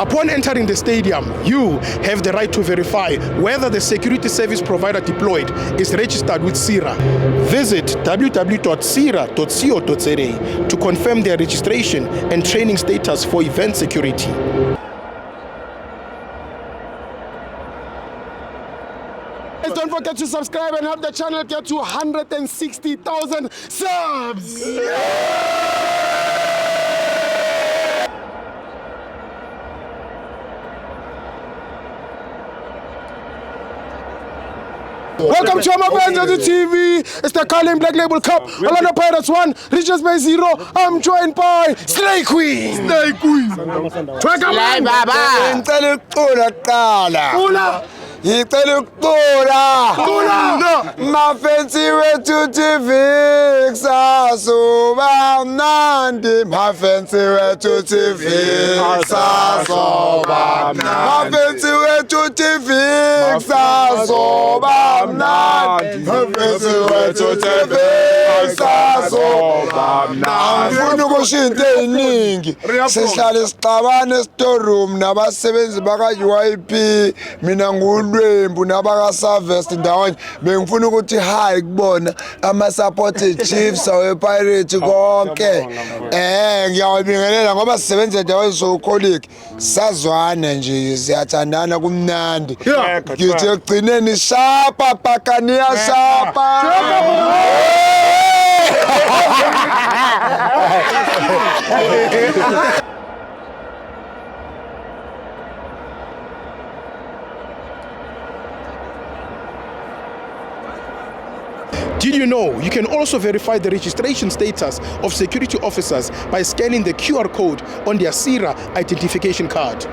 Upon entering the stadium, you have the right to verify whether the security service provider deployed is registered with CIRA. Visit www.cira.co.za to confirm their registration and training status for event security. Don't forget to subscribe and help the channel get to 160,000 subs! Welcome to my friends on the TV. It's the Carling Black Label Cup. Orlando Pirates 1, Richards Bay 0. I'm joined by Slay Queen. Slay Queen. Slay Baba. Ngicela ukuqala. Ngicela ukuqala. Mafensi wethu TV kusazoba mnandi. Mafensi wethu TV kusazoba mnandi. Mafensi wethu TV kusazoba mnandi. Mafensi wethu TV kusazoba mnandi. Ngifuna ukushintsha eziningi. Sihlale sixabane storeroom nabasebenzi baka-UIP. Mina ngulwembu nabaka-Savest ndawonye. Bengifuna ukuthi hi kubona ama-supported Chiefs awe-Pirates konke. Ngiyawabingelela ngoba sisebenza ndawonye so-colleague. Sazwana nje siyathandana kumnandi. Ngithi ekugcineni shapa pakania shapa. Did you know you can also verify the registration status of security officers by scanning the QR code on their CIRA identification card?